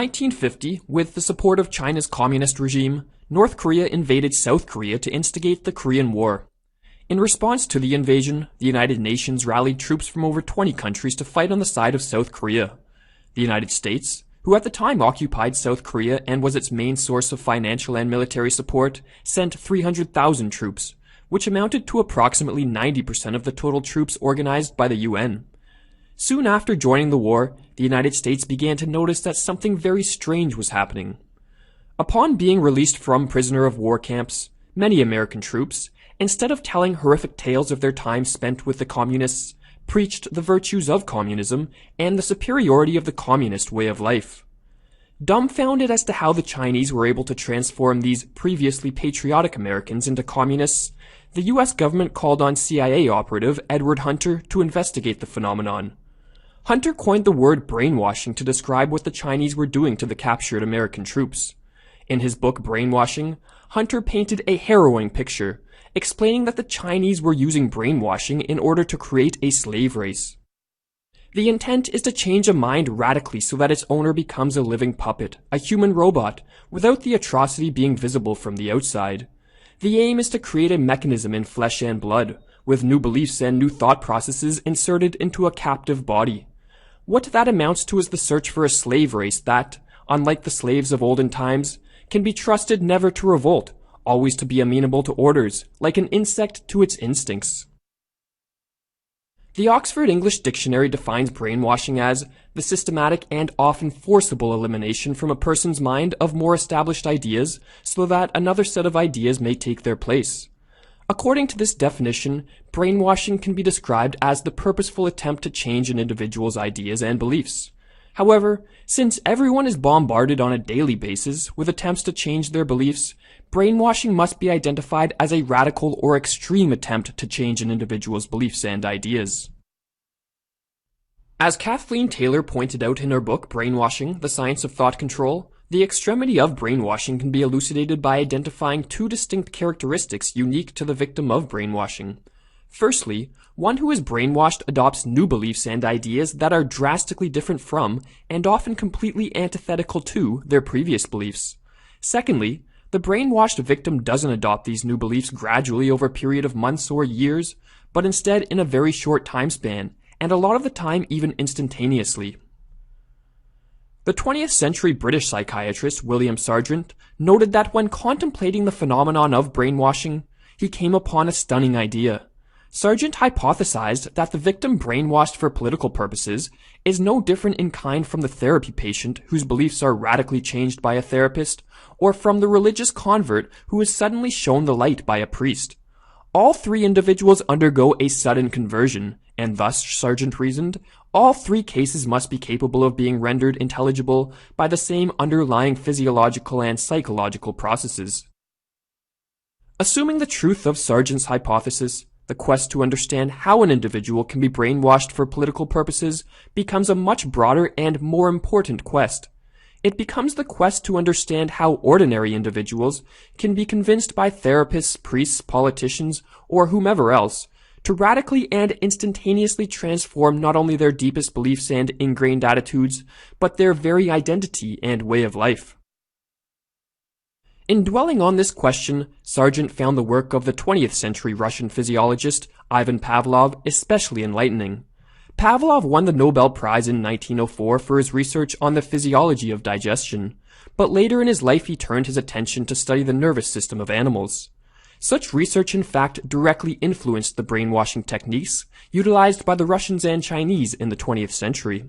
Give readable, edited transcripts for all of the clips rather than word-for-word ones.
In 1950, with the support of China's communist regime, North Korea invaded South Korea to instigate the Korean War. In response to the invasion, the United Nations rallied troops from over 20 countries to fight on the side of South Korea. The United States, who at the time occupied South Korea and was its main source of financial and military support, sent 300,000 troops, which amounted to approximately 90% of the total troops organized by the UN. Soon after joining the war, the United States began to notice that something very strange was happening. Upon being released from prisoner of war camps, many American troops, instead of telling horrific tales of their time spent with the communists, preached the virtues of communism and the superiority of the communist way of life. Dumbfounded as to how the Chinese were able to transform these previously patriotic Americans into communists, the US government called on CIA operative Edward Hunter to investigate the phenomenon. Hunter coined the word brainwashing to describe what the Chinese were doing to the captured American troops. In his book Brainwashing, Hunter painted a harrowing picture, explaining that the Chinese were using brainwashing in order to create a slave race. The intent is to change a mind radically so that its owner becomes a living puppet, a human robot, without the atrocity being visible from the outside. The aim is to create a mechanism in flesh and blood, with new beliefs and new thought processes inserted into a captive body. What that amounts to is the search for a slave race that, unlike the slaves of olden times, can be trusted never to revolt, always to be amenable to orders, like an insect to its instincts. The Oxford English Dictionary defines brainwashing as the systematic and often forcible elimination from a person's mind of more established ideas so that another set of ideas may take their place. According to this definition, brainwashing can be described as the purposeful attempt to change an individual's ideas and beliefs. However, since everyone is bombarded on a daily basis with attempts to change their beliefs, brainwashing must be identified as a radical or extreme attempt to change an individual's beliefs and ideas. As Kathleen Taylor pointed out in her book Brainwashing, The Science of Thought Control, the extremity of brainwashing can be elucidated by identifying two distinct characteristics unique to the victim of brainwashing. Firstly, one who is brainwashed adopts new beliefs and ideas that are drastically different from, and often completely antithetical to, their previous beliefs. Secondly, the brainwashed victim doesn't adopt these new beliefs gradually over a period of months or years, but instead in a very short time span, and a lot of the time even instantaneously. The 20th century British psychiatrist William Sargent noted that when contemplating the phenomenon of brainwashing, he came upon a stunning idea. Sargent hypothesized that the victim brainwashed for political purposes is no different in kind from the therapy patient whose beliefs are radically changed by a therapist, or from the religious convert who is suddenly shown the light by a priest. All three individuals undergo a sudden conversion, and thus, Sargent reasoned, all three cases must be capable of being rendered intelligible by the same underlying physiological and psychological processes. Assuming the truth of Sargent's hypothesis, the quest to understand how an individual can be brainwashed for political purposes becomes a much broader and more important quest. It becomes the quest to understand how ordinary individuals can be convinced by therapists, priests, politicians, or whomever else to radically and instantaneously transform not only their deepest beliefs and ingrained attitudes, but their very identity and way of life. In dwelling on this question, Sargent found the work of the 20th century Russian physiologist Ivan Pavlov especially enlightening. Pavlov won the Nobel Prize in 1904 for his research on the physiology of digestion, but later in his life he turned his attention to study the nervous system of animals. Such research in fact directly influenced the brainwashing techniques utilized by the Russians and Chinese in the 20th century.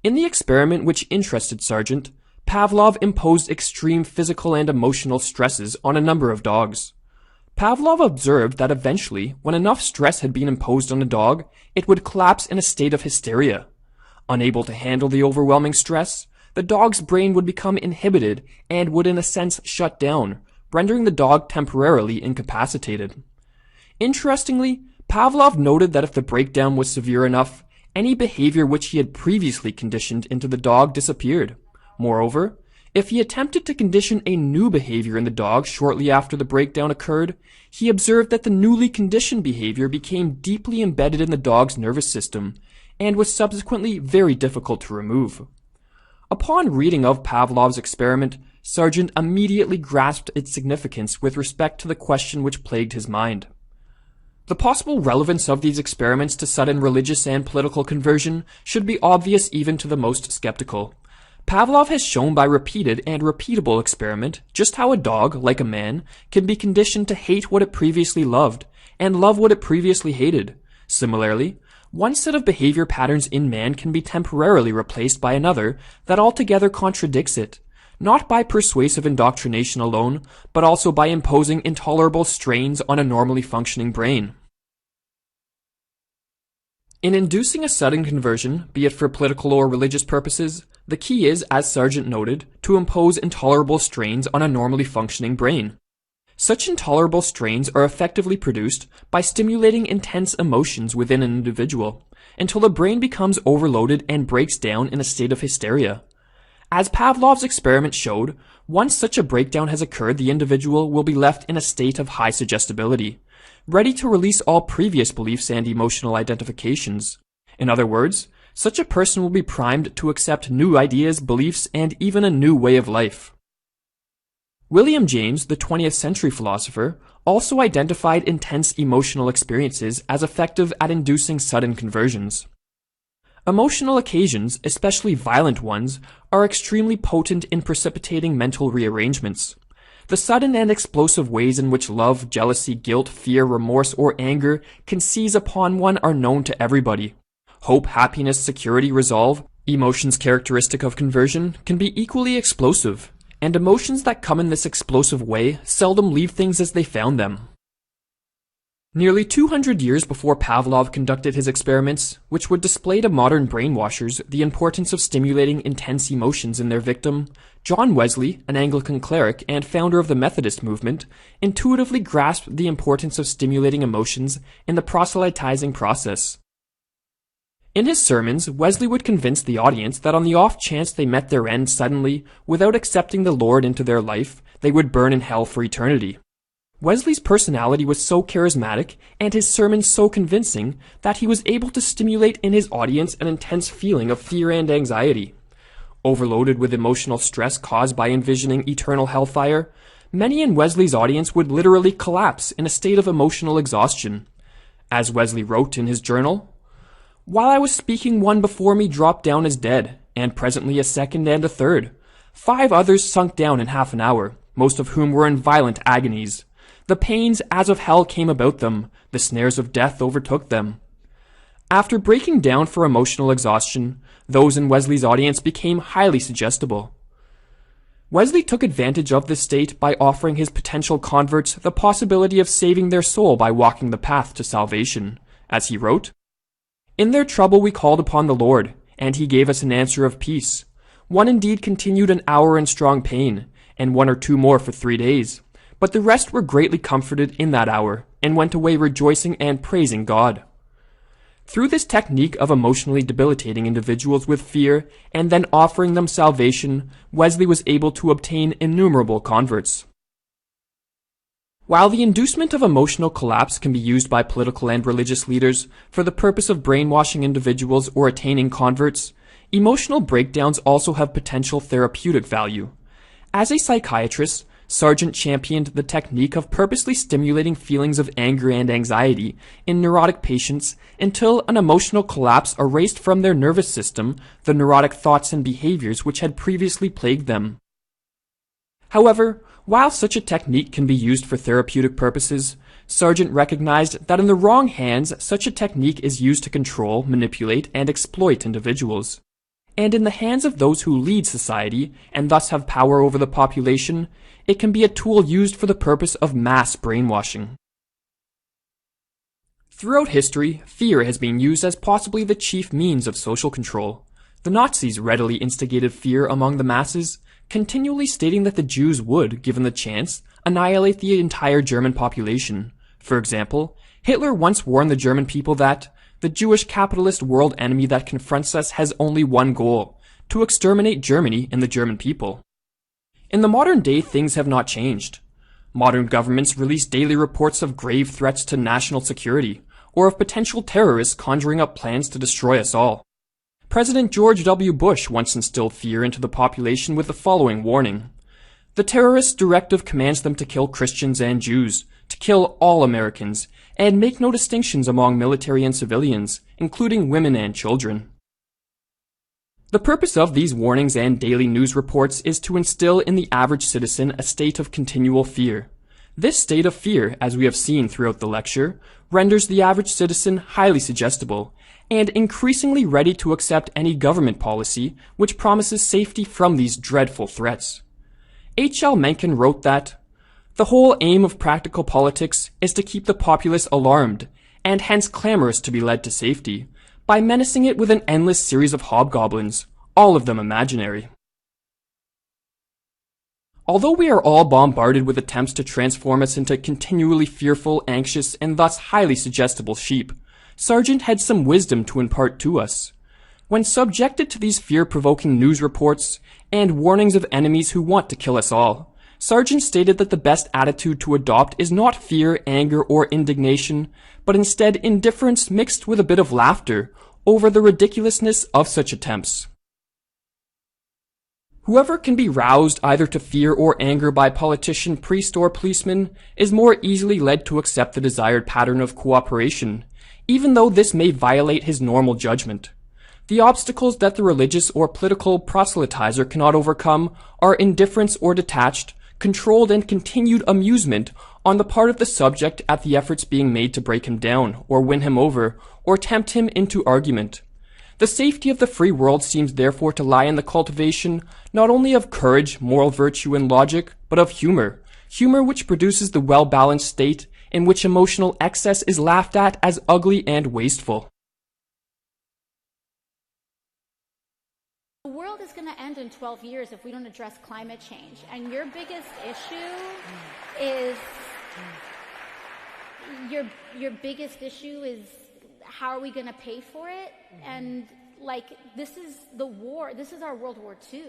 In the experiment which interested Sargent, Pavlov imposed extreme physical and emotional stresses on a number of dogs. Pavlov observed that eventually, when enough stress had been imposed on a dog, it would collapse in a state of hysteria. Unable to handle the overwhelming stress, the dog's brain would become inhibited and would in a sense shut down, rendering the dog temporarily incapacitated. Interestingly, Pavlov noted that if the breakdown was severe enough, any behavior which he had previously conditioned into the dog disappeared. Moreover, if he attempted to condition a new behavior in the dog shortly after the breakdown occurred, he observed that the newly conditioned behavior became deeply embedded in the dog's nervous system and was subsequently very difficult to remove. Upon reading of Pavlov's experiment, Sargent immediately grasped its significance with respect to the question which plagued his mind. The possible relevance of these experiments to sudden religious and political conversion should be obvious even to the most skeptical. Pavlov has shown by repeated and repeatable experiment just how a dog, like a man, can be conditioned to hate what it previously loved, and love what it previously hated. Similarly, one set of behavior patterns in man can be temporarily replaced by another that altogether contradicts it, not by persuasive indoctrination alone, but also by imposing intolerable strains on a normally functioning brain. In inducing a sudden conversion, be it for political or religious purposes, the key is, as Sargent noted, to impose intolerable strains on a normally functioning brain. Such intolerable strains are effectively produced by stimulating intense emotions within an individual, until the brain becomes overloaded and breaks down in a state of hysteria. As Pavlov's experiment showed, once such a breakdown has occurred, the individual will be left in a state of high suggestibility, ready to release all previous beliefs and emotional identifications. In other words, such a person will be primed to accept new ideas, beliefs, and even a new way of life. William James, the 20th century philosopher, also identified intense emotional experiences as effective at inducing sudden conversions. Emotional occasions, especially violent ones, are extremely potent in precipitating mental rearrangements. The sudden and explosive ways in which love, jealousy, guilt, fear, remorse, or anger can seize upon one are known to everybody. Hope, happiness, security, resolve, emotions characteristic of conversion, can be equally explosive, and emotions that come in this explosive way seldom leave things as they found them. Nearly 200 years before Pavlov conducted his experiments, which would display to modern brainwashers the importance of stimulating intense emotions in their victim, John Wesley, an Anglican cleric and founder of the Methodist movement, intuitively grasped the importance of stimulating emotions in the proselytizing process. In his sermons, Wesley would convince the audience that on the off chance they met their end suddenly, without accepting the Lord into their life, they would burn in hell for eternity. Wesley's personality was so charismatic and his sermons so convincing that he was able to stimulate in his audience an intense feeling of fear and anxiety. Overloaded with emotional stress caused by envisioning eternal hellfire, many in Wesley's audience would literally collapse in a state of emotional exhaustion. As Wesley wrote in his journal, "While I was speaking, one before me dropped down as dead, and presently a second and a third. 5 others sunk down in half an hour, most of whom were in violent agonies. The pains as of hell came about them, the snares of death overtook them." After breaking down for emotional exhaustion, those in Wesley's audience became highly suggestible. Wesley took advantage of this state by offering his potential converts the possibility of saving their soul by walking the path to salvation. As he wrote, "In their trouble we called upon the Lord, and he gave us an answer of peace. One indeed continued an hour in strong pain, and 1 or 2 more for 3 days. But the rest were greatly comforted in that hour, and went away rejoicing and praising God." Through this technique of emotionally debilitating individuals with fear, and then offering them salvation, Wesley was able to obtain innumerable converts. While the inducement of emotional collapse can be used by political and religious leaders for the purpose of brainwashing individuals or attaining converts, emotional breakdowns also have potential therapeutic value. As a psychiatrist, Sargent championed the technique of purposely stimulating feelings of anger and anxiety in neurotic patients until an emotional collapse erased from their nervous system the neurotic thoughts and behaviors which had previously plagued them. However, while such a technique can be used for therapeutic purposes, Sargent recognized that in the wrong hands such a technique is used to control, manipulate, and exploit individuals. And in the hands of those who lead society, and thus have power over the population, it can be a tool used for the purpose of mass brainwashing. Throughout history, fear has been used as possibly the chief means of social control. The Nazis readily instigated fear among the masses, continually stating that the Jews would, given the chance, annihilate the entire German population. For example, Hitler once warned the German people that the Jewish capitalist world enemy that confronts us has only one goal: to exterminate Germany and the German people. In the modern day, things have not changed. Modern governments release daily reports of grave threats to national security, or of potential terrorists conjuring up plans to destroy us all. President George W. Bush once instilled fear into the population with the following warning. The terrorist directive commands them to kill Christians and Jews, to kill all Americans, and make no distinctions among military and civilians, including women and children. The purpose of these warnings and daily news reports is to instill in the average citizen a state of continual fear. This state of fear, as we have seen throughout the lecture, renders the average citizen highly suggestible and increasingly ready to accept any government policy which promises safety from these dreadful threats. H.L. Mencken wrote that, "The whole aim of practical politics is to keep the populace alarmed, and hence clamorous to be led to safety, by menacing it with an endless series of hobgoblins, all of them imaginary." Although we are all bombarded with attempts to transform us into continually fearful, anxious, and thus highly suggestible sheep, Sargent had some wisdom to impart to us. When subjected to these fear-provoking news reports and warnings of enemies who want to kill us all, Sargent stated that the best attitude to adopt is not fear, anger, or indignation, but instead indifference mixed with a bit of laughter over the ridiculousness of such attempts. Whoever can be roused either to fear or anger by politician, priest, or policeman is more easily led to accept the desired pattern of cooperation, even though this may violate his normal judgment. The obstacles that the religious or political proselytizer cannot overcome are indifference or detached, controlled and continued amusement on the part of the subject at the efforts being made to break him down, or win him over, or tempt him into argument. The safety of the free world seems therefore to lie in the cultivation not only of courage, moral virtue, and logic, but of humor which produces the well-balanced state in which emotional excess is laughed at as ugly and wasteful. The world is going to end in 12 years if we don't address climate change. And your biggest issue is your biggest issue is how are we going to pay for it? And this is the war. This is our World War II.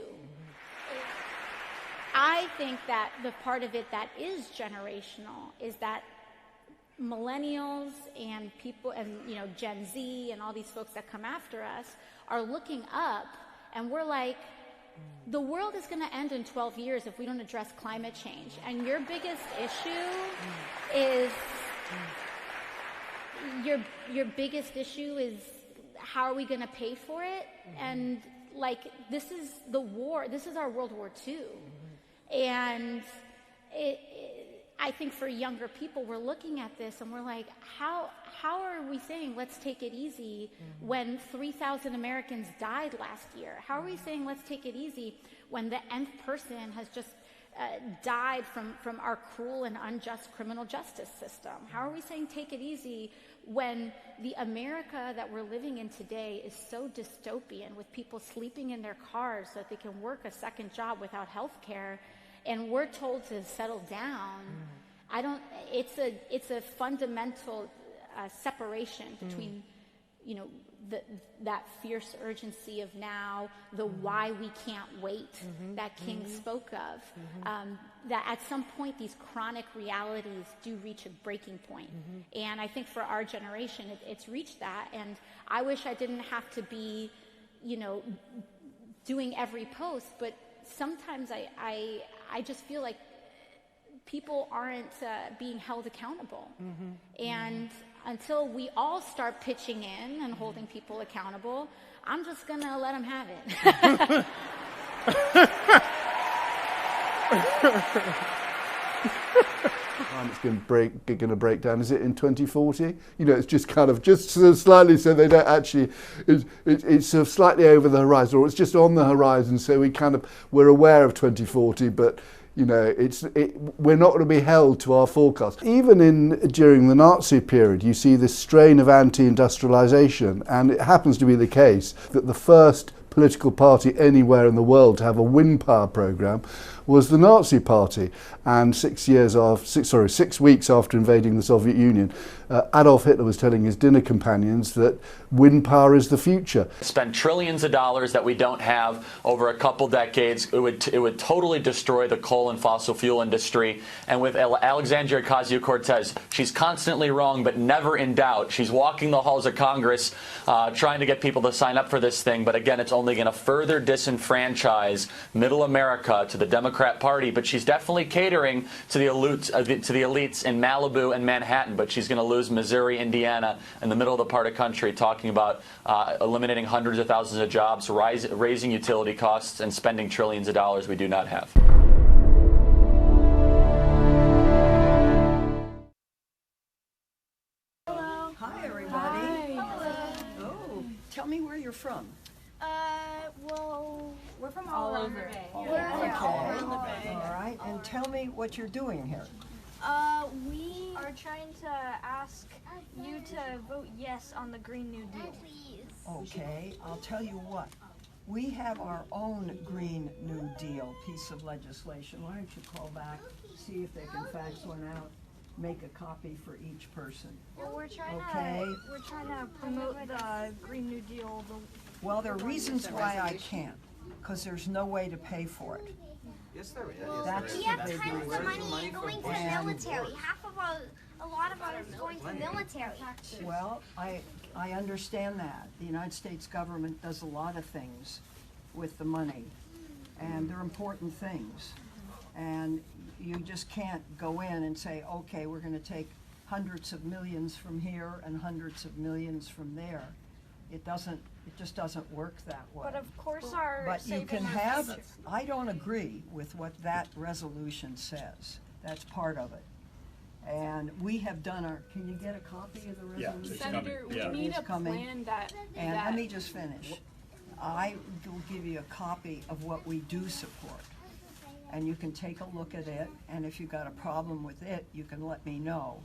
I think that the part of it that is generational is that millennials and people and Gen Z and all these folks that come after us are looking up, and we're like, the world is going to end in 12 years if we don't address climate change. And your biggest issue is your biggest issue is how are we going to pay for it? And this is the war. This is our World War II. And I think for younger people, we're looking at this and we're like, how are we saying let's take it easy when 3,000 Americans died last year? How are we saying let's take it easy when the nth person has just died from our cruel and unjust criminal justice system? How are we saying take it easy when the America that we're living in today is so dystopian, with people sleeping in their cars so that they can work a second job without health care, and we're told to settle down? It's a fundamental separation between that fierce urgency of now, the why we can't wait that King spoke of, that at some point these chronic realities do reach a breaking point. And I think for our generation, it's reached that. And I wish I didn't have to be, doing every post, but sometimes I just feel like people aren't being held accountable. And until we all start pitching in and holding people accountable, I'm just going to let them have it. It's going to break down. Is it in 2040? It's just sort of slightly, so they don't actually. It's sort of slightly over the horizon, or it's just on the horizon. So we're aware of 2040, but we're not going to be held to our forecast. Even during the Nazi period, you see this strain of anti-industrialization, and it happens to be the case that the first political party anywhere in the world to have a wind power program was the Nazi Party. And 6 weeks after invading the Soviet Union, Adolf Hitler was telling his dinner companions that wind power is the future. Spend trillions of dollars that we don't have over a couple decades. It would totally destroy the coal and fossil fuel industry. And with Alexandria Ocasio-Cortez, she's constantly wrong but never in doubt. She's walking the halls of Congress trying to get people to sign up for this thing. But again, it's only going to further disenfranchise middle America to the Democrat Party. But she's definitely catering to the elites in Malibu and Manhattan. But she's going to lose Missouri, Indiana, in the middle of the part of the country, talking about eliminating hundreds of thousands of jobs, raising utility costs, and spending trillions of dollars we do not have. Hello. Hi, everybody. Hi. Oh, tell me where you're from. Well, We're from all over the Bay. Okay. All over the Bay. All right, and tell me what you're doing here. We are trying to ask you to vote yes on the Green New Deal. Okay, I'll tell you what. We have our own Green New Deal piece of legislation. Why don't you call back, see if they can fax one out, make a copy for each person. Well, we're trying Okay. to promote the Green New Deal. Well, there are reasons why I can't, because there's no way to pay for it. Yes, there is. That's We the have big tons of reason. money going to the military. A lot of ours is going to the military. Well, I understand that. The United States government does a lot of things with the money, and they're important things. And you just can't go in and say, okay, we're going to take hundreds of millions from here and hundreds of millions from there. It just doesn't work that way. But of course our But you can saving our have, future. I don't agree with what that resolution says. That's part of it. And we have done our, can you get a copy of the resolution? Senator, we need It's a coming. plan that. And let me just finish. I will give you a copy of what we do support. And you can take a look at it, and if you've got a problem with it, you can let me know.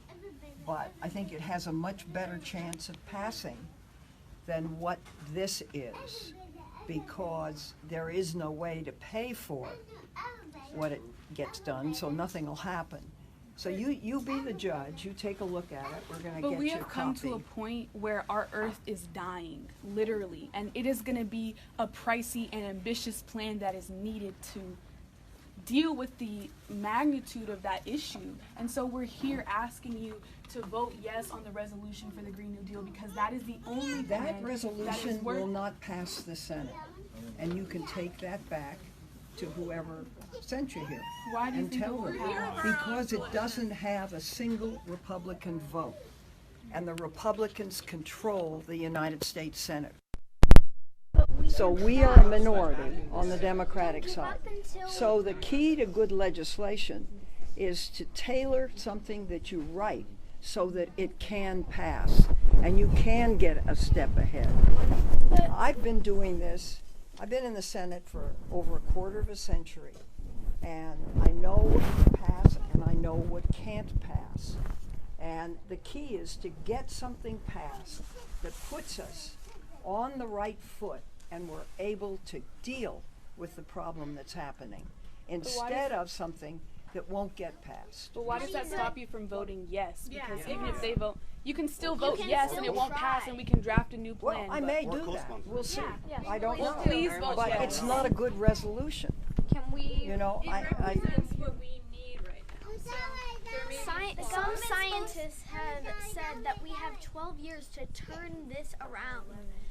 But I think it has a much better chance of passing than what this is, because there is no way to pay for what it gets done, so nothing will happen. So you be the judge, you take a look at it, we're gonna But get we you a have come copy. to a point where our earth is dying, literally, and it is going to be a pricey and ambitious plan that is needed to deal with the magnitude of that issue. And so we're here asking you to vote yes on the resolution for the Green New Deal, because that is the only That plan resolution is will not pass the Senate, and you can take that back to whoever sent you here. Why do you and think tell it them. will pass? Because it doesn't have a single Republican vote, and the Republicans control the United States Senate. So we are a minority on the Democratic side. So the key to good legislation is to tailor something that you write so that it can pass and you can get a step ahead. I've been doing this. I've been in the Senate for over a quarter of a century, and I know what can pass and I know what can't pass. And the key is to get something passed that puts us on the right foot and we're able to deal with the problem that's happening instead of something that won't get passed. But why does that stop you from voting yes? Because even if they vote, you can still vote yes and it won't pass and we can draft a new plan. Well, I may do that. We'll see. Yeah. I don't know. Please vote But yes. it's not a good resolution. Can we? You know, That's what we need right now. Some scientists have said that we have 12 years to turn this around.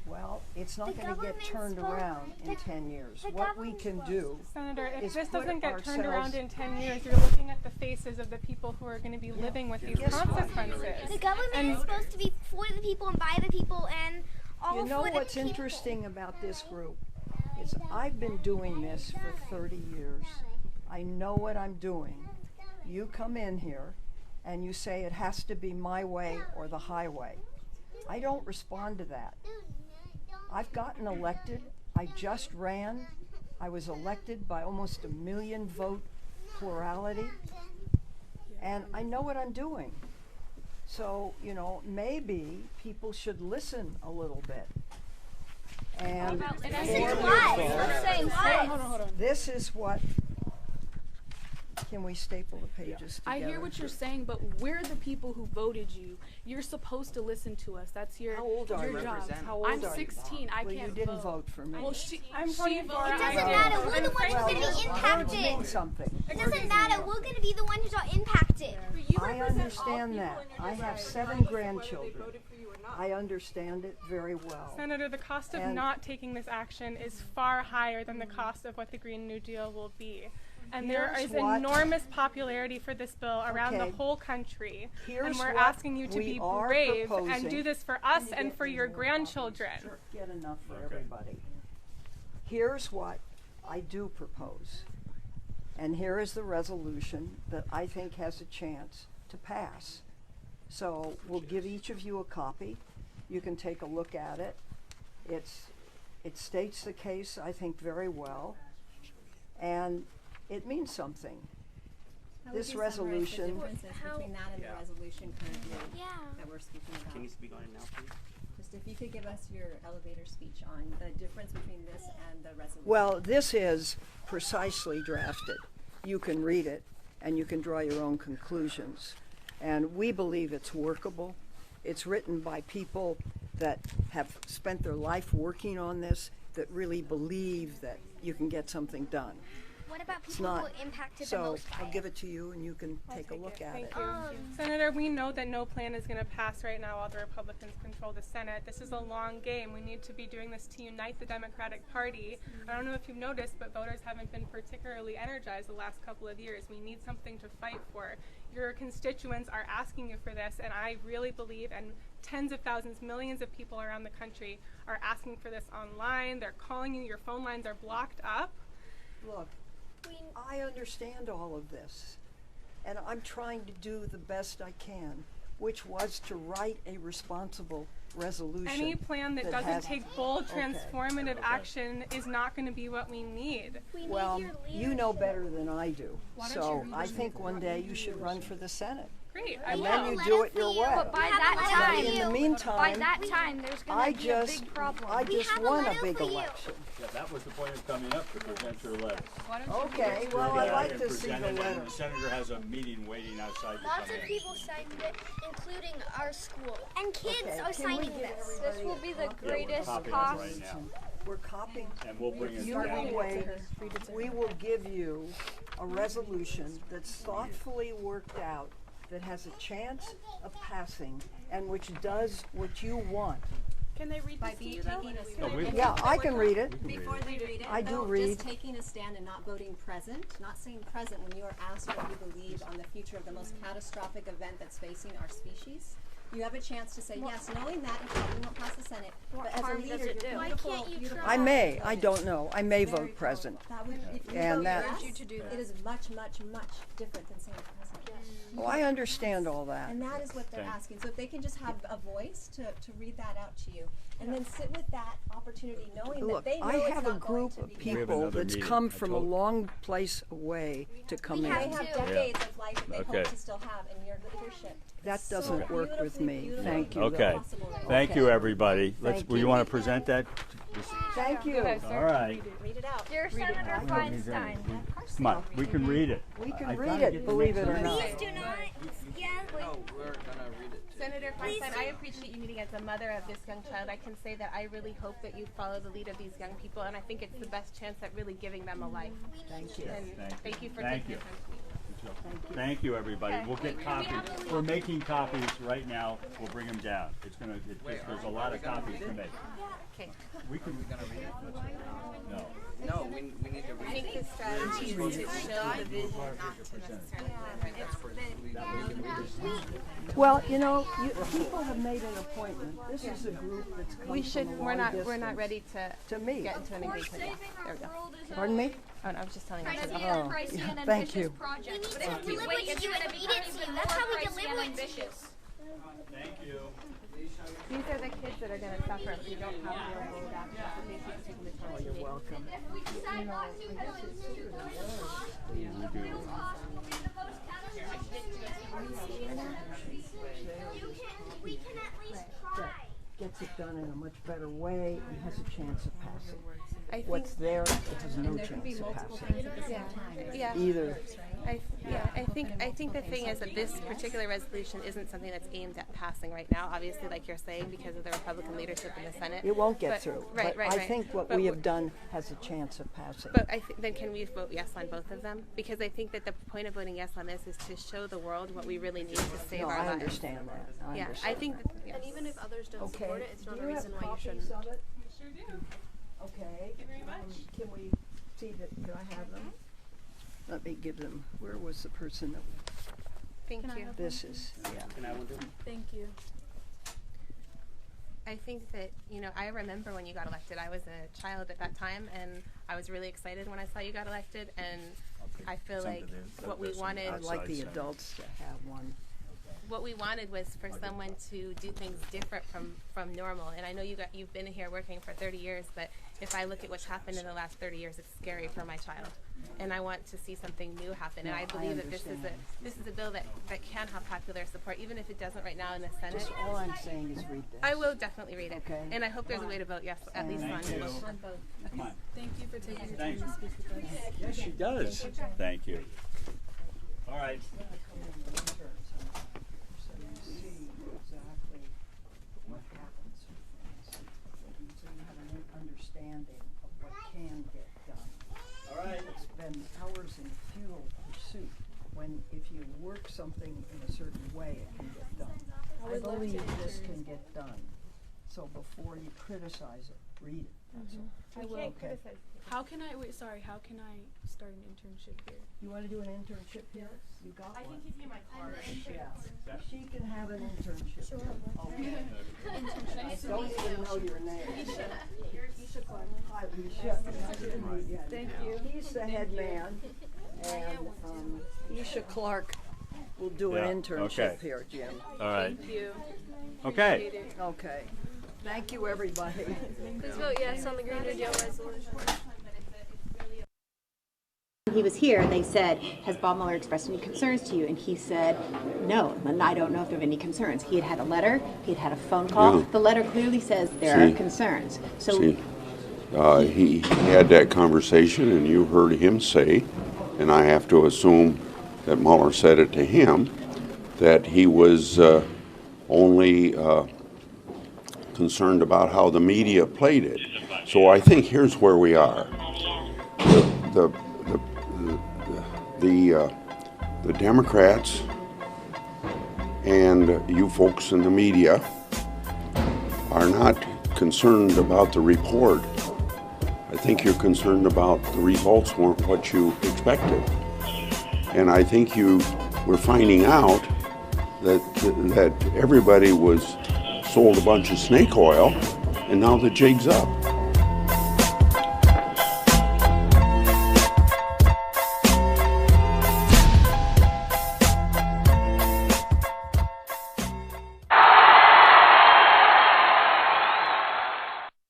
well, it's not The going to get government's turned supposed- around in the- 10 years. the What we government's can supposed- do Senator, if is this put doesn't get turned ourselves- around in 10 years, you're looking at the faces of the people who are going to be living with these Guess what? consequences. The government And- is supposed to be for the people and by the people and all You know for the what's people. interesting about this group is I've been doing this for 30 years. I know what I'm doing. You come in here and you say it has to be my way or the highway. I don't respond to that. I've gotten elected. I just ran. I was elected by almost 1 million vote plurality. And I know what I'm doing. So, you know, maybe people should listen a little bit. And Listen to what? Hold on. this is what Can we staple the pages I together? hear what you're saying, but we're the people who voted you. You're supposed to listen to us. That's your How old are your you? job. How old I'm are you? 16. I Well, can't you didn't vote for me. Well, I'm she voting for voted. it. It doesn't matter. We're the ones who's Well, going to be words impacted. mean something. It doesn't matter. We're going to be the ones who's are impacted. I understand that. I have 7 grandchildren. I understand it very well. Senator, the cost of And- not taking this action is far higher than the cost of what the Green New Deal will be. And there Here's is what- enormous popularity for this bill around Okay. the whole country. Here's And we're what asking you to we be are brave and proposing. do this for us and for your grandchildren. Get enough for everybody. Here's what I do propose. And here is the resolution that I think has a chance to pass. So we'll give each of you a copy. You can take a look at it. It states the case, I think, very well. And it means something. This resolution, The differences between that and the resolution currently that we're speaking about. Can you speak on it now, please? Just if you could give us your elevator speech on the difference between this and the resolution. well, this is precisely drafted. You can read it and you can draw your own conclusions. And we believe it's workable. It's written by people that have spent their life working on this, that really believe that you can get something done. What about It's people who not. are impacted the So most by I'll it? give it to you and you can take a look at Thank it. you. Senator, we know that no plan is going to pass right now while the Republicans control the Senate. This is a long game. We need to be doing this to unite the Democratic Party. I don't know if you've noticed, but voters haven't been particularly energized the last couple of years. We need something to fight for. Your constituents are asking you for this, and I really believe, and tens of thousands, millions of people around the country are asking for this online. They're calling you. Your phone lines are blocked up. Look, I understand all of this, and I'm trying to do the best I can, which was to write a responsible resolution. Any plan that doesn't has- take bold, Okay. transformative action is not going to be what we need. Well, you know better than I do, Why don't so you read I the think one day you should run for the Senate. Great, I And will. then you do it your way. But by We have that a letter time, for In the you. meantime, by that time, there's I going to be a just, big problem. I We just have a won a letter big for you. election. Yeah, that was the point of coming up, to present your letter. Okay, well, Go I'd ahead like and to see present the it, and letter. the senator has a meeting waiting outside to Lots come of in. people signed it, including our school. And kids Okay, are can we signing get this. This will be the Yeah, we're greatest copying it cost. right now, We're copying. and we'll bring it You down. wait, we will give you a resolution that's thoughtfully worked out, that has a chance of passing, and which does what you want. Can they read By this to being you, though? taking a stand. we- Yeah, I can read it. Before they read it, I do though, read. just taking a stand and not voting present, not saying present when you are asked what you believe on the future of the most catastrophic event that's facing our species. You have a chance to say yes, knowing that it probably won't pass the Senate, but as a harm leader, does it you're do? Why beautiful, can't you beautiful. try? I may, I don't know. I may Very vote present. That would, if you And vote that- yes, You to do that. it is much, much, much different than saying present. Well, I understand all that. And that is what they're asking. So if they can just have a voice to read that out to you, and then sit with that opportunity, knowing Look, that they know I it's have a not going group to of be. people another that's meeting. come I from a told- long place away to come They in. have decades of life that they Okay. hope to still have in your leadership. That So doesn't work with beautifully, me. beautifully Thank you. Okay, possible right now. thank you, everybody. Let's, Thank you you. want to present that? Thank you. All right, Read it out. Dear Senator Feinstein, come on, we can read it. We can I read gotta it, get the believe next it or one. not. Please do not. Yeah. Senator Feinstein, I appreciate you meeting as a mother of this young child. I can say that I really hope that you follow the lead of these young people, and I think it's the best chance at really giving them a life. Thank you. And thank you for Thank taking you. the time to meet. Thank you, everybody. We'll get copies. We're making copies right now. We'll bring them down. It's gonna, there's a lot of copies to make. Okay. We can. No. No, we need to I read think the strategy is to show the vision, not to necessarily Well, you know, people have made an appointment. This is a group that's come We should. from a We're long not distance ready to me. get into an engagement. Yeah. There we go. Pardon me? Oh, no, I was just telling you. Oh, yeah, thank you. We need to deliver to you and read it to you. That's how we deliver it to you. Thank you. These are the kids that are going to suffer if we don't have real world action. So thank you for taking the time to You're meet. welcome. We can at least try. Gets it done in a much better way and has a chance of passing. I think What's there, it has no And there could be chance of multiple passing. things at the same time. Yeah. Either I think the thing is that this particular resolution isn't something that's aimed at passing right now. Obviously, like you're saying, because of the Republican leadership in the Senate, it won't get through. Right. I think what we have done has a chance of passing. But then can we vote yes on both of them? Because I think that the point of voting yes on this is to show the world what we really need to save our lives. I understand that. I think. And even if others don't Okay. support it, it's not Do a you reason have why you copies shouldn't. of it? Sure do. Okay. Thank you very much. Can we see that? Can I have them? Let me give them. Where was the person that? Thank you. This is. Yeah. Can I have one too? Thank you. I think that, I remember when you got elected. I was a child at that time, and I was really excited when I saw you got elected, and I feel like what we wanted... I'd like the adults to have one. What we wanted was for someone to do things different from normal. And I know you've been here working for 30 years, but if I look at what's happened in the last 30 years, it's scary for my child. And I want to see something new happen. And I believe that this is a bill that can have popular support, even if it doesn't right now in the Senate. Just all I'm saying is read this. I will definitely read it. Okay. And I hope there's a way to vote yes, at least on both. Come on. Thank you for taking the Thank time to speak with us. Yes, she does. Thank you. All right. Understanding of what can get done. All right. It's been hours in futile pursuit when if you work something in a certain way, it can get done. I believe this can get done. So before you criticize it, read it. That's all. I will. Okay. How can I start an internship here? You want to do an internship here? You got one. I can give you my card. Yeah. She can have an internship. Sure. Okay. Don't even know your name. Isha Clark. Hi, Isha. Thank you. He's the head man, and Isha Clark will do an internship here, Jim. All right. Thank you. Okay. Okay. Thank you, everybody. Please vote yes on the Green New Deal resolution. He was here and they said, has Bob Mueller expressed any concerns to you? And he said, no, and I don't know if there are any concerns. He had had a letter, he had had a phone call. Yeah. The letter clearly says there are concerns. So he had that conversation and you heard him say, and I have to assume that Mueller said it to him, that he was only concerned about how the media played it. So I think here's where we are. The Democrats and you folks in the media are not concerned about the report. I think you're concerned about the results weren't what you expected. And I think we're finding out that everybody was sold a bunch of snake oil, and now the jig's up.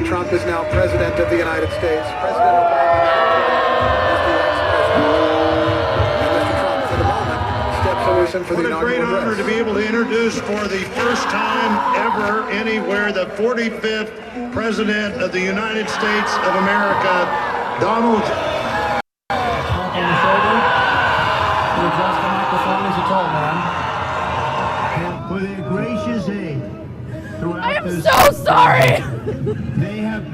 Trump is now President of the United States. President Obama is the ex-president. And Mr. Trump, for the moment, steps away for the inaugural address. What a great honor to be able to introduce for the first time ever anywhere the 45th President of the United States of America, Donald Trump. For their gracious aid. I am so sorry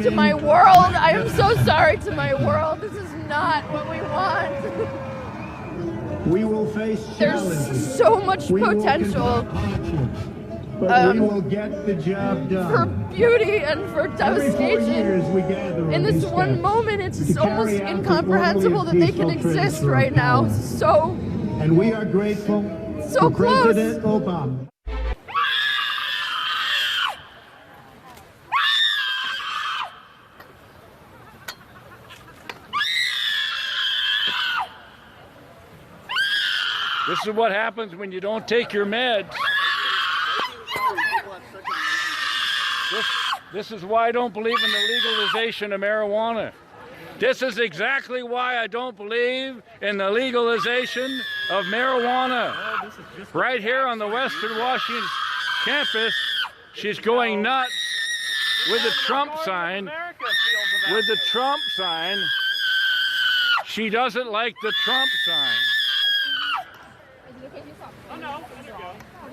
to my world. I am so sorry to my world. This is not what we want. We will face challenges. There's so much potential but we will get the job done. For beauty and for devastation. In this one moment, it's almost incomprehensible that they can exist right now. So, and we are grateful so to close. President Obama. This is what happens when you don't take your meds. This is why I don't believe in the legalization of marijuana. This is exactly why I don't believe in the legalization of marijuana. Right here on the Western Washington campus, she's going nuts with the Trump sign. With the Trump sign. She doesn't like the Trump sign. it okay if you stop? Oh, no.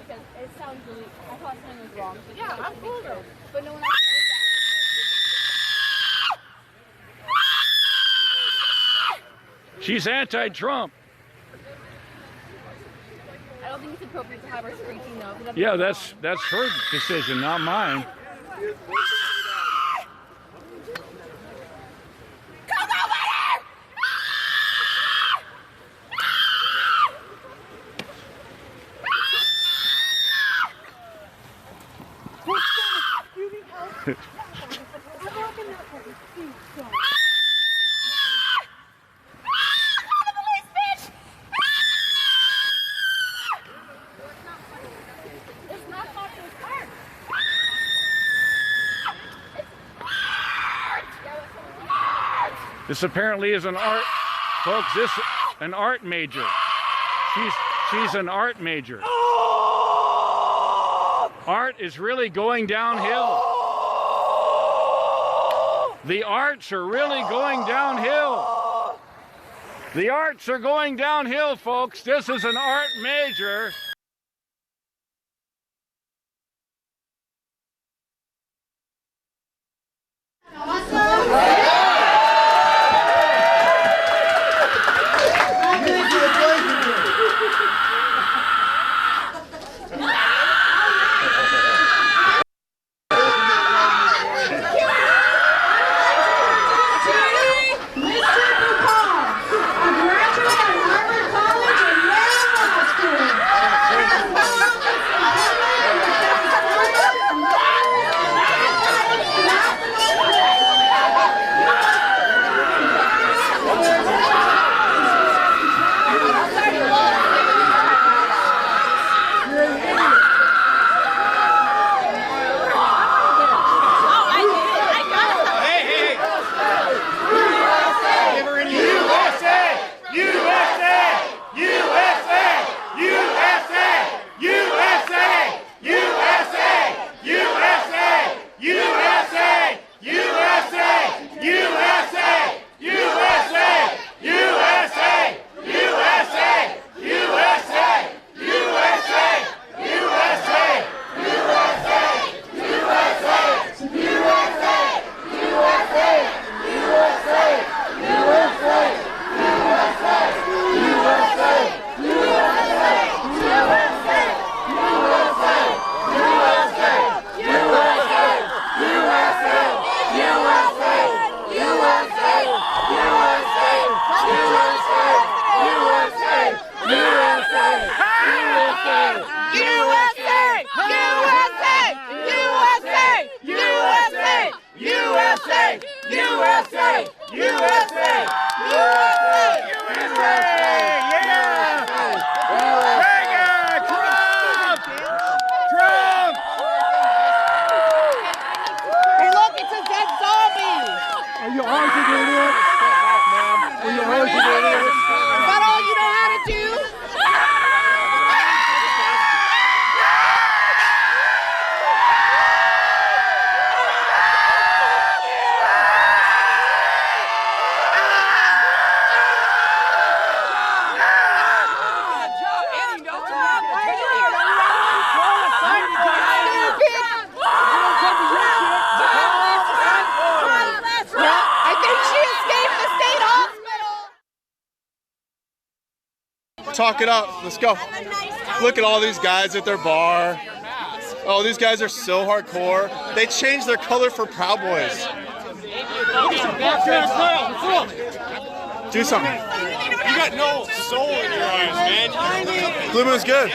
Because it sounds really, I thought something was wrong. So yeah, I'm cool though. But no one else knows that. She's anti-Trump. I don't think it's appropriate to have her screeching though. Yeah, that's her decision, not mine. This apparently is an art, folks. This an art major. She's an art major. Art is really going downhill. The arts are really going downhill. The arts are going downhill, folks. This is an art major. Talk it up. Let's go. Look at all these guys at their bar. Oh, these guys are so hardcore. They changed their color for Proud Boys. Do something. You got no soul in your eyes, man. Blue Moon's good.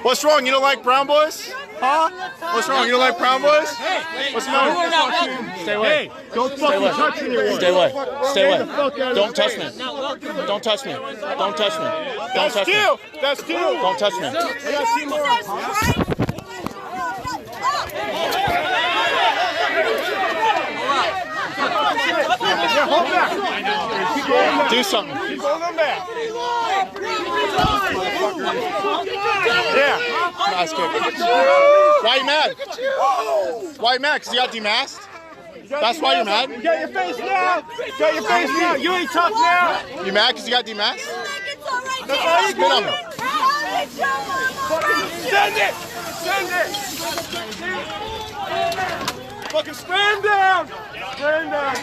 What's wrong? You don't like Brown Boys? Huh? What's wrong? You don't like Brown Boys? What's the matter? Stay away. Don't fucking touch anyone. Stay away. Stay away. Don't touch me. Don't touch me. Don't touch me. Don't touch me. That's two. Don't touch me. I got 2 more. Yeah, hold back. Do something. Keep holding back. Yeah. Nice kick. Why are you mad? Why are you mad? Because you got demasked? That's why you're mad? You got your face now. You got your face now. You ain't tough now. You mad because you got demasked? That's all you Spit on me. Send it! Send it! Fucking stand down! Stand down!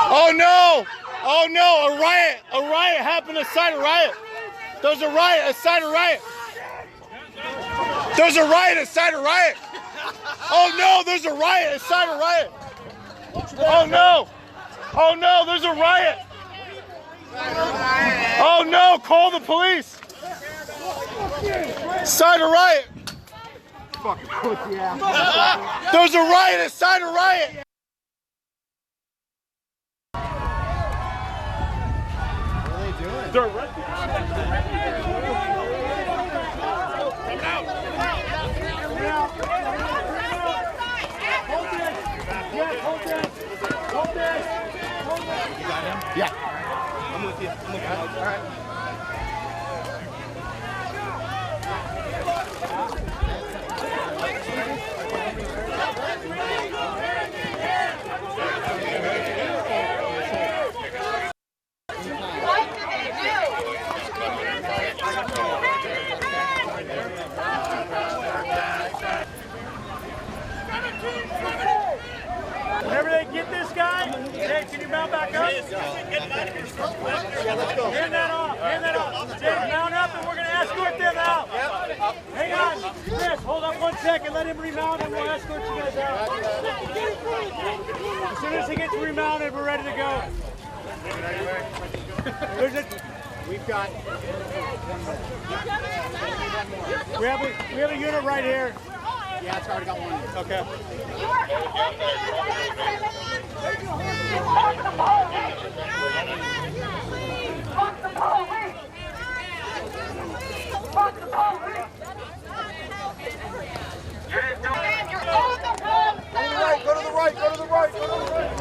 Oh no! Oh no! A riot! A riot happened inside a riot! There's a riot inside a riot! There's a riot inside a riot! Oh no! There's a riot inside a riot! Oh no! Oh no! There's a riot! Oh no! Call the police! Inside a riot! Fucking pussy ass. There's a riot inside a riot! What are they doing? They're Yeah. I'm with you. I'm with you. All right. Whenever they get this guy, hey, can you mount back up? Yeah, let's go. Hand that off. Hand that off. James, mount up and we're going to escort them out. Hang on. Chris, hold up 1 second. Let him remount and we'll escort you guys out. As soon as he gets remounted, we're ready to go. We've got. We have a unit right here. Yeah, it's already got one. Okay. Fuck the police! You're on the wrong side! Go to the right, go to the right, go to the right, go to the right.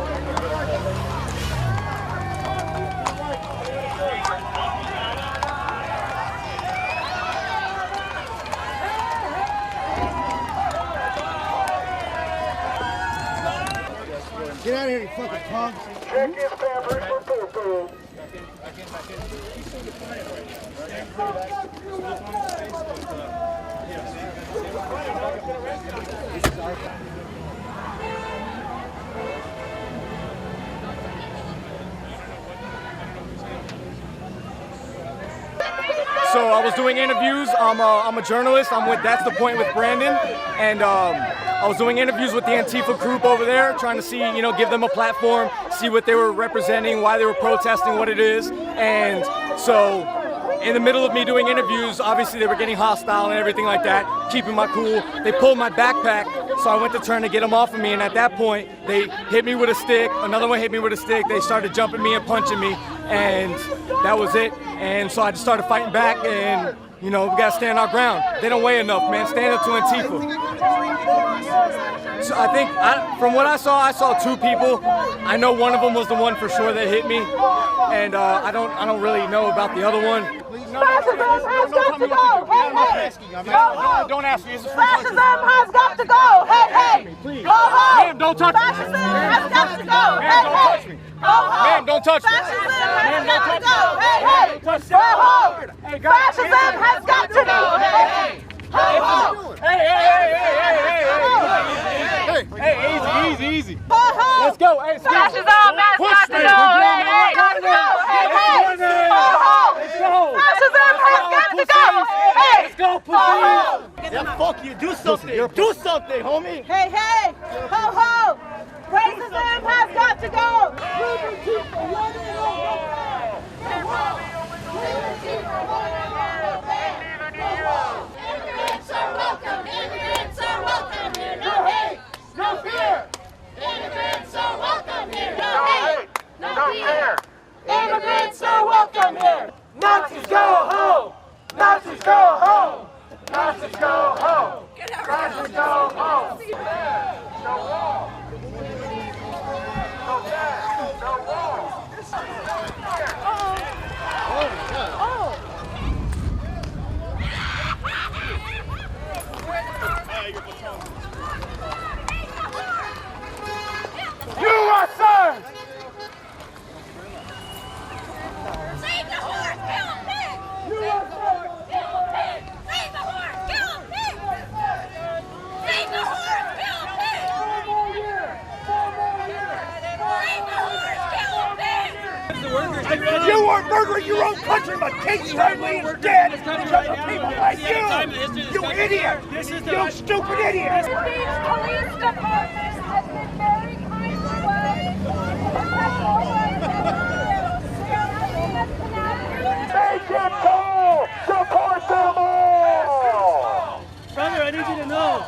Get out of here, you fucking punk. Check in fabric for Popo. So I was doing interviews. I'm a journalist. I'm with That's the Point with Brandon, and I was doing interviews with the Antifa group over there, trying to see, give them a platform, see what they were representing, why they were protesting, what it is. And so in the middle of me doing interviews, obviously they were getting hostile and everything like that, keeping my cool. They pulled my backpack, so I went to turn to get them off of me, and at that point, they hit me with a stick, another one hit me with a stick, they started jumping me and punching me, and that was it. And so I just started fighting back, and we gotta stand our ground. They don't weigh enough, man. Stand up to Antifa. So I think, from what I saw 2 people. I know one of them was the one for sure that hit me, and I don't really know about the other one. Fascism has got to go! Hey, hey! Don't ask me. It's a free country. Fascism has got to go! Hey, hey! Please. Go home! Ma'am, don't touch me. Fascism has got to go! Hey, Ma'am, don't hey! touch me. Go home! Ma'am, don't touch me. Fascism has Ma'am, got don't to go! Hey, hey! Go home! Fascism has got to go! Hey, hey! Go home! Hey, easy. Go home! Let's go. Hey, Fascism has got to go! Hey, hey! Got to go! Hey, hey! Go home! Fascism has got to go! Hey! Let's go, pussy! Yeah, fuck you. Do something. Do something, homie. Hey, hey! Ho, ho! Racism has got to go! Immigrants are welcome! Immigrants are welcome here! No hate! No fear! Immigrants are welcome here! No hate! No fear! Immigrants are welcome here! Nazis go home! Nazis go home! Nazis go home! Nazis go home! No wall! No gas! No wall! USA! Save the horse! Kill him! You are murdering your own countrymen. King Stanley is dead because of people like you. You idiot. You stupid idiot. The Beach Police Department has been very kind to Make it call. Support them all. Brother, I need you to know.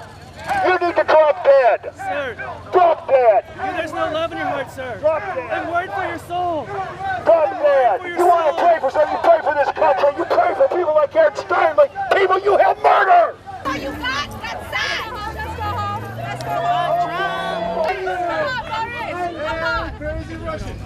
You need to drop dead. Sir. Drop dead. There's no love in your heart, sir. Drop dead. I'm worried for your soul. Drop dead. You want to pray for something, you pray for this country. You pray for people like Aaron Stanley, people you have murdered. Are you not? That's sad. Let's go home. Let's go home. Crazy Russian.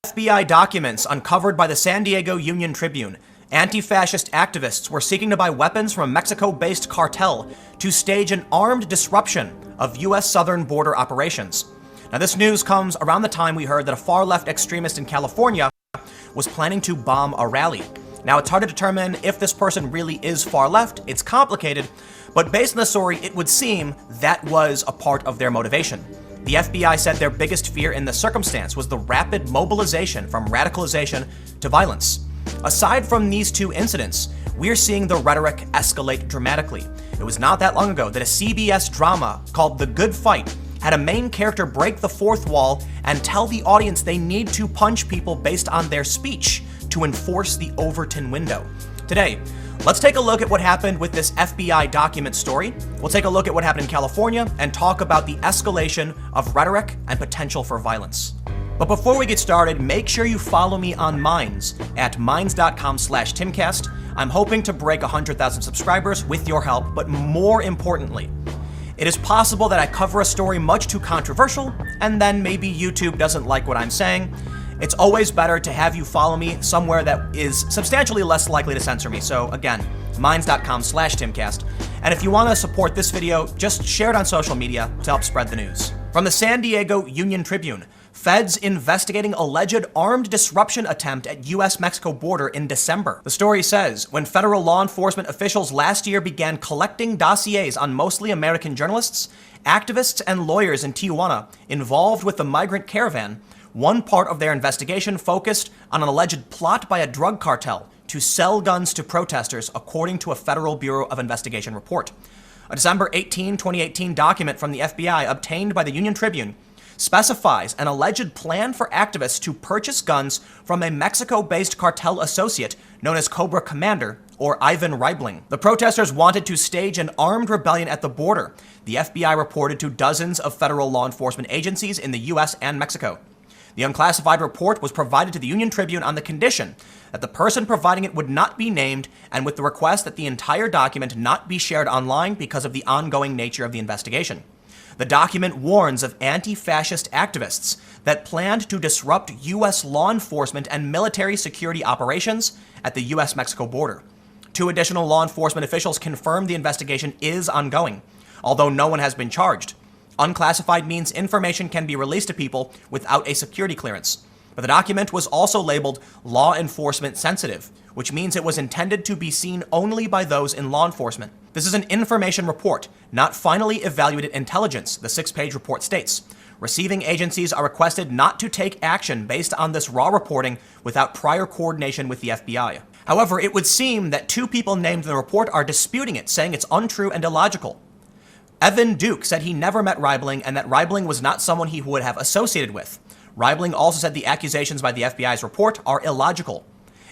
FBI documents uncovered by the San Diego Union Tribune. Anti-fascist activists were seeking to buy weapons from a Mexico-based cartel to stage an armed disruption of U.S. southern border operations. Now, this news comes around the time we heard that a far-left extremist in California was planning to bomb a rally. Now, it's hard to determine if this person really is far-left. It's complicated, but based on the story, it would seem that was a part of their motivation. The FBI said their biggest fear in the circumstance was the rapid mobilization from radicalization to violence. Aside from these two incidents, we're seeing the rhetoric escalate dramatically. It was not that long ago that a CBS drama called The Good Fight had a main character break the fourth wall and tell the audience they need to punch people based on their speech to enforce the Overton window. Today, let's take a look at what happened with this FBI document story. We'll take a look at what happened in California and talk about the escalation of rhetoric and potential for violence. But before we get started, make sure you follow me on Minds at minds.com/Timcast. I'm hoping to break 100,000 subscribers with your help, but more importantly, it is possible that I cover a story much too controversial, and then maybe YouTube doesn't like what I'm saying. It's always better to have you follow me somewhere that is substantially less likely to censor me. So again, minds.com/Timcast. And if you want to support this video, just share it on social media to help spread the news. From the San Diego Union Tribune, feds investigating alleged armed disruption attempt at U.S.-Mexico border in December. The story says, when federal law enforcement officials last year began collecting dossiers on mostly American journalists, activists, and lawyers in Tijuana involved with the migrant caravan, one part of their investigation focused on an alleged plot by a drug cartel to sell guns to protesters, according to a Federal Bureau of Investigation report. A December 18, 2018 document from the FBI obtained by the Union Tribune specifies an alleged plan for activists to purchase guns from a Mexico-based cartel associate known as Cobra Commander, or Ivan Reibling. The protesters wanted to stage an armed rebellion at the border, the FBI reported to dozens of federal law enforcement agencies in the U.S. and Mexico. The unclassified report was provided to the Union Tribune on the condition that the person providing it would not be named, and with the request that the entire document not be shared online because of the ongoing nature of the investigation. The document warns of anti-fascist activists that planned to disrupt U.S. law enforcement and military security operations at the U.S.-Mexico border. 2 additional law enforcement officials confirmed the investigation is ongoing, although no one has been charged. Unclassified means information can be released to people without a security clearance. But the document was also labeled law enforcement sensitive, which means it was intended to be seen only by those in law enforcement. This is an information report, not finally evaluated intelligence, the 6-page report states. Receiving agencies are requested not to take action based on this raw reporting without prior coordination with the FBI. However, it would seem that 2 people named in the report are disputing it, saying it's untrue and illogical. Evan Duke said he never met Reibling and that Reibling was not someone he would have associated with. Reibling also said the accusations by the FBI's report are illogical.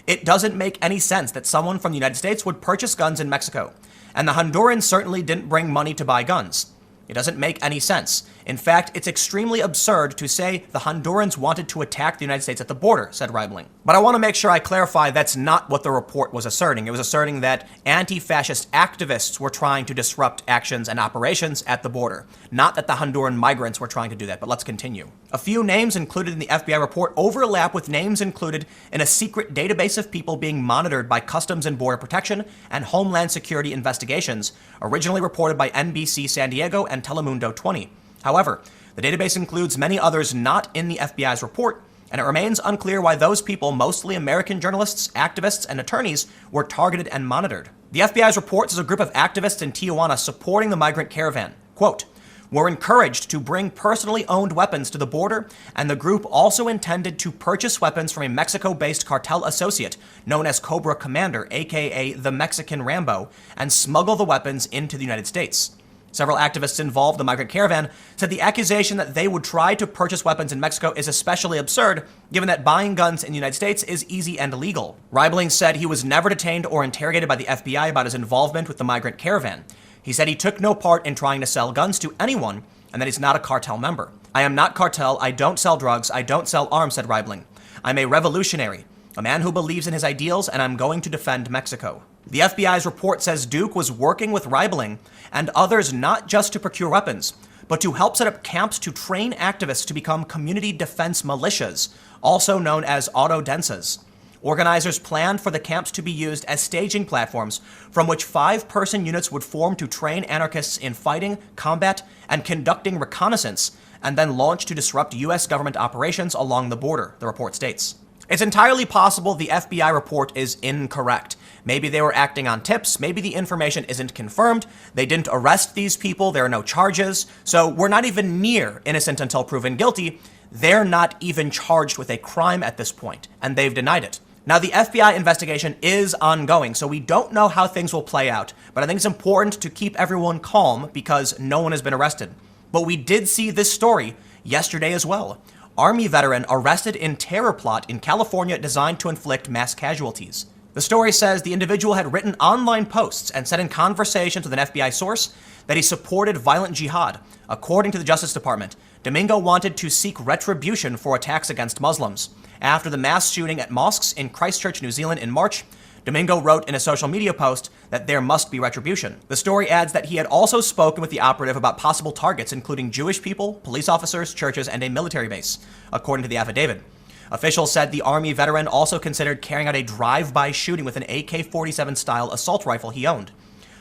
It doesn't make any sense that someone from the United States would purchase guns in Mexico, and the Hondurans certainly didn't bring money to buy guns. It doesn't make any sense. In fact, it's extremely absurd to say the Hondurans wanted to attack the United States at the border, said Reibling. But I want to make sure I clarify that's not what the report was asserting. It was asserting that anti-fascist activists were trying to disrupt actions and operations at the border, not that the Honduran migrants were trying to do that. But let's continue. A few names included in the FBI report overlap with names included in a secret database of people being monitored by Customs and Border Protection and Homeland Security investigations, originally reported by NBC San Diego and Telemundo 20. However, the database includes many others not in the FBI's report, and it remains unclear why those people, mostly American journalists, activists, and attorneys, were targeted and monitored. The FBI's report is a group of activists in Tijuana supporting the migrant caravan. Quote, were encouraged to bring personally owned weapons to the border, and the group also intended to purchase weapons from a Mexico-based cartel associate known as Cobra Commander, aka the Mexican Rambo, and smuggle the weapons into the United States. Several activists involved in the migrant caravan said the accusation that they would try to purchase weapons in Mexico is especially absurd, given that buying guns in the United States is easy and legal. Reibling said he was never detained or interrogated by the FBI about his involvement with the migrant caravan. He said he took no part in trying to sell guns to anyone, and that he's not a cartel member. "I am not cartel, I don't sell drugs, I don't sell arms," said Reibling. "I'm a revolutionary, a man who believes in his ideals, and I'm going to defend Mexico." The FBI's report says Duke was working with Reibling and others not just to procure weapons, but to help set up camps to train activists to become community defense militias, also known as autodensas. Organizers planned for the camps to be used as staging platforms from which 5-person units would form to train anarchists in fighting, combat, and conducting reconnaissance, and then launch to disrupt U.S. government operations along the border, the report states. It's entirely possible the FBI report is incorrect. Maybe they were acting on tips, maybe the information isn't confirmed, they didn't arrest these people, there are no charges, so we're not even near innocent until proven guilty. They're not even charged with a crime at this point, and they've denied it. Now, the FBI investigation is ongoing, so we don't know how things will play out, but I think it's important to keep everyone calm because no one has been arrested. But we did see this story yesterday as well. Army veteran arrested in terror plot in California designed to inflict mass casualties. The story says the individual had written online posts and said in conversations with an FBI source that he supported violent jihad. According to the Justice Department, Domingo wanted to seek retribution for attacks against Muslims. After the mass shooting at mosques in Christchurch, New Zealand in March, Domingo wrote in a social media post that there must be retribution. The story adds that he had also spoken with the operative about possible targets, including Jewish people, police officers, churches, and a military base, according to the affidavit. Officials said the Army veteran also considered carrying out a drive-by shooting with an AK-47 style assault rifle he owned.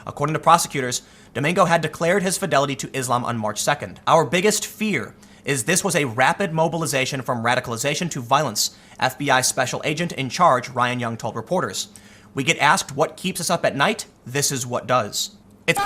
According to prosecutors, Domingo had declared his fidelity to Islam on March 2nd. "Our biggest fear is this was a rapid mobilization from radicalization to violence," FBI Special Agent in charge Ryan Young told reporters. "We get asked what keeps us up at night. This is what does." It's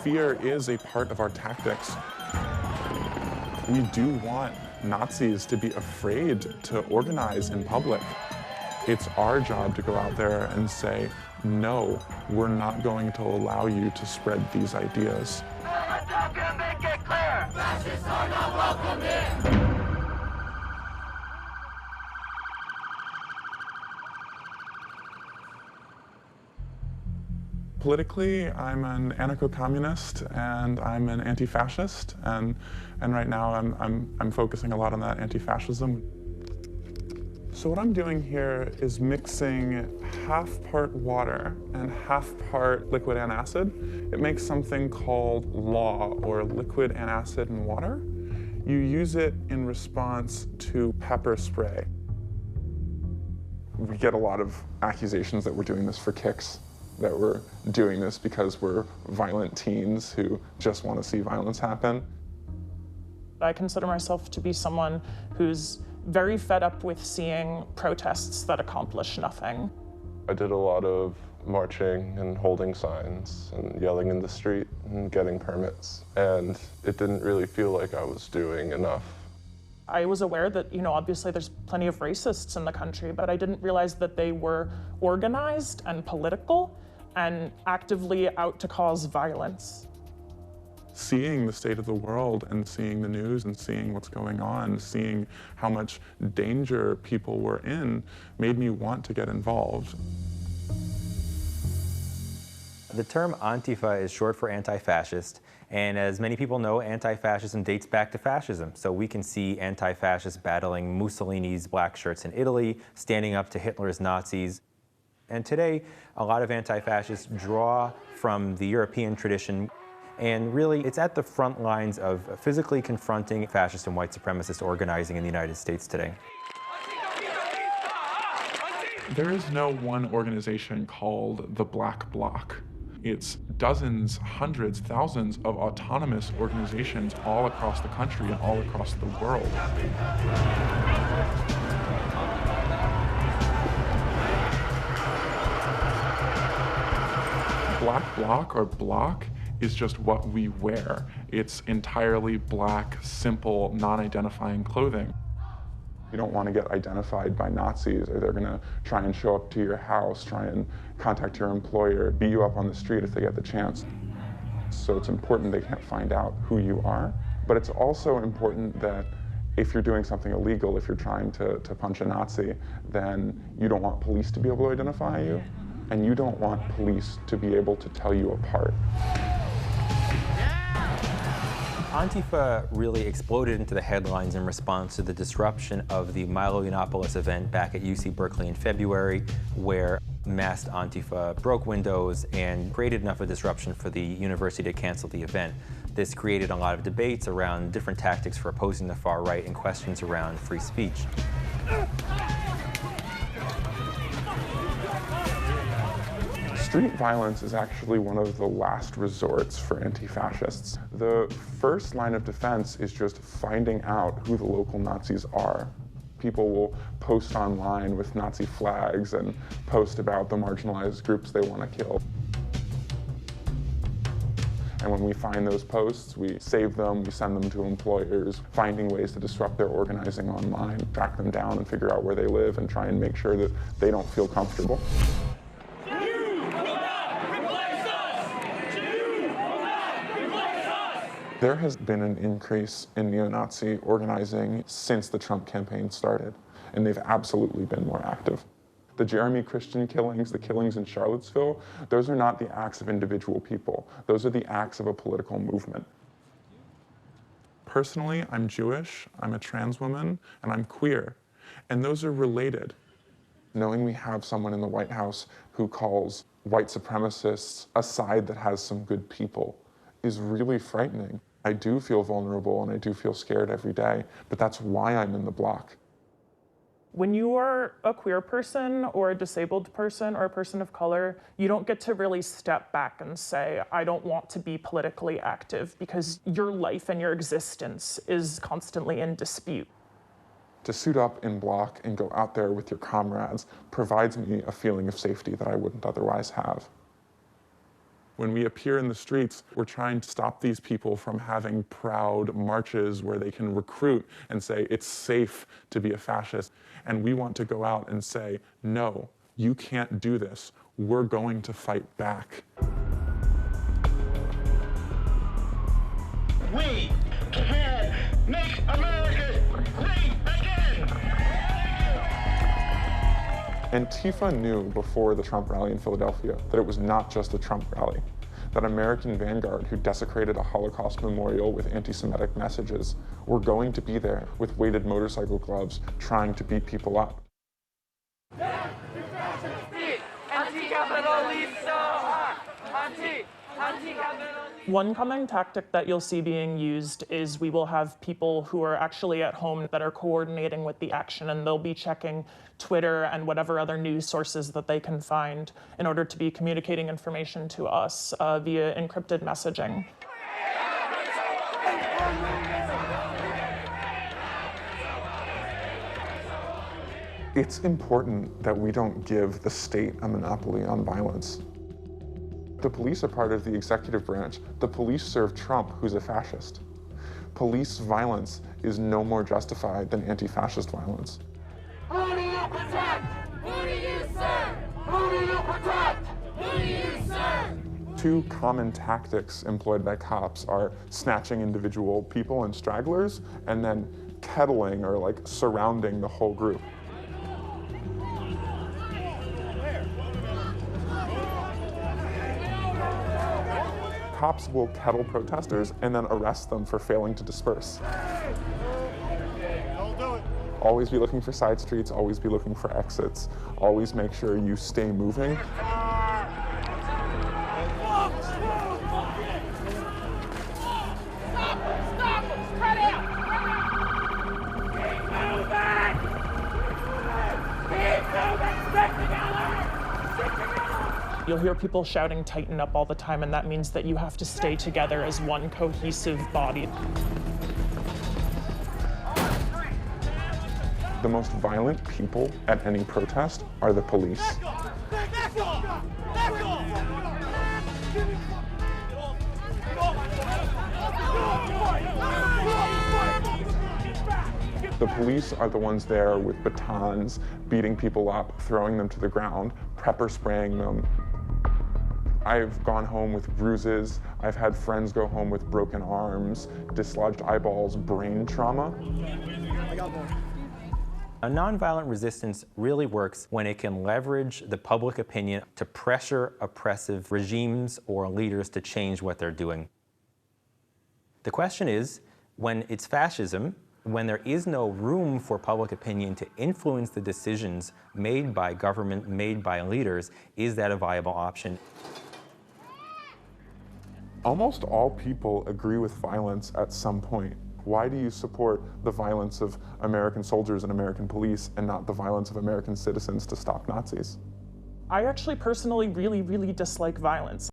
Fear is a part of our tactics. We do want Nazis to be afraid to organize in public. It's our job to go out there and say, no, we're not going to allow you to spread these ideas. Make it clear. Fascists are not welcome here. Politically, I'm an anarcho-communist and I'm an anti-fascist, and right now I'm focusing a lot on that anti-fascism. So what I'm doing here is mixing half part water and half part liquid antacid. It makes something called LAW, or liquid antacid and water. You use it in response to pepper spray. We get a lot of accusations that we're doing this for kicks, that we're doing this because we're violent teens who just want to see violence happen. I consider myself to be someone who's very fed up with seeing protests that accomplish nothing. I did a lot of marching and holding signs and yelling in the street and getting permits, and it didn't really feel like I was doing enough. I was aware that, obviously there's plenty of racists in the country, but I didn't realize that they were organized and political and actively out to cause violence. Seeing the state of the world and seeing the news and seeing what's going on, seeing how much danger people were in, made me want to get involved. The term Antifa is short for anti-fascist, and as many people know, anti-fascism dates back to fascism. So we can see anti-fascists battling Mussolini's black shirts in Italy, standing up to Hitler's Nazis. And today, a lot of anti-fascists draw from the European tradition, and really it's at the front lines of physically confronting fascist and white supremacist organizing in the United States today. There is no one organization called the Black Bloc. It's dozens, hundreds, thousands of autonomous organizations all across the country and all across the world. Black Bloc, or bloc, is just what we wear. It's entirely black, simple, non-identifying clothing. You don't want to get identified by Nazis, or they're going to try and show up to your house, try and contact your employer, beat you up on the street if they get the chance. So it's important they can't find out who you are, but it's also important that if you're doing something illegal, if you're trying to punch a Nazi, then you don't want police to be able to identify you, and you don't want police to be able to tell you apart. Antifa really exploded into the headlines in response to the disruption of the Milo Yiannopoulos event back at UC Berkeley in February, where masked Antifa broke windows and created enough of a disruption for the university to cancel the event. This created a lot of debates around different tactics for opposing the far right and questions around free speech. Street violence is actually one of the last resorts for anti-fascists. The first line of defense is just finding out who the local Nazis are. People will post online with Nazi flags and post about the marginalized groups they want to kill. And when we find those posts, we save them, we send them to employers, finding ways to disrupt their organizing online, track them down and figure out where they live and try and make sure that they don't feel comfortable. There has been an increase in neo-Nazi organizing since the Trump campaign started, and they've absolutely been more active. The Jeremy Christian killings, the killings in Charlottesville, those are not the acts of individual people. Those are the acts of a political movement. Personally, I'm Jewish, I'm a trans woman, and I'm queer, and those are related. Knowing we have someone in the White House who calls white supremacists a side that has some good people is really frightening. I do feel vulnerable and I do feel scared every day, but that's why I'm in the block. When you are a queer person or a disabled person or a person of color, you don't get to really step back and say, I don't want to be politically active, because your life and your existence is constantly in dispute. To suit up in block and go out there with your comrades provides me a feeling of safety that I wouldn't otherwise have. When we appear in the streets, we're trying to stop these people from having proud marches where they can recruit and say it's safe to be a fascist. And we want to go out and say, no, you can't do this. We're going to fight back. We can make America great again! Antifa knew before the Trump rally in Philadelphia that it was not just a Trump rally. That American vanguard who desecrated a Holocaust memorial with anti-Semitic messages were going to be there with weighted motorcycle gloves trying to beat people up. One common tactic that you'll see being used is we will have people who are actually at home that are coordinating with the action, and they'll be checking Twitter and whatever other news sources that they can find in order to be communicating information to us via encrypted messaging. It's important that we don't give the state a monopoly on violence. The police are part of the executive branch. The police serve Trump, who's a fascist. Police violence is no more justified than anti-fascist violence. Who do you protect? Who do you serve? Who do you protect? Who do you serve? Two common tactics employed by cops are snatching individual people and stragglers, and then kettling or like surrounding the whole group. Cops will kettle protesters and then arrest them for failing to disperse. Always be looking for side streets, always be looking for exits, always make sure you stay moving. You'll hear people shouting "tighten up" all the time, and that means that you have to stay together as one cohesive body. The most violent people at any protest are the police. The police are the ones there with batons, beating people up, throwing them to the ground, pepper spraying them. I've gone home with bruises. I've had friends go home with broken arms, dislodged eyeballs, brain trauma. A nonviolent resistance really works when it can leverage the public opinion to pressure oppressive regimes or leaders to change what they're doing. The question is, when it's fascism, when there is no room for public opinion to influence the decisions made by government, made by leaders, is that a viable option? Almost all people agree with violence at some point. Why do you support the violence of American soldiers and American police and not the violence of American citizens to stop Nazis? I actually personally really dislike violence.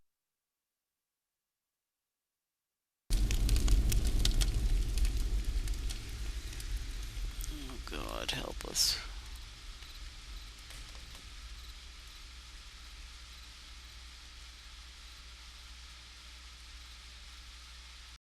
Oh God, help us.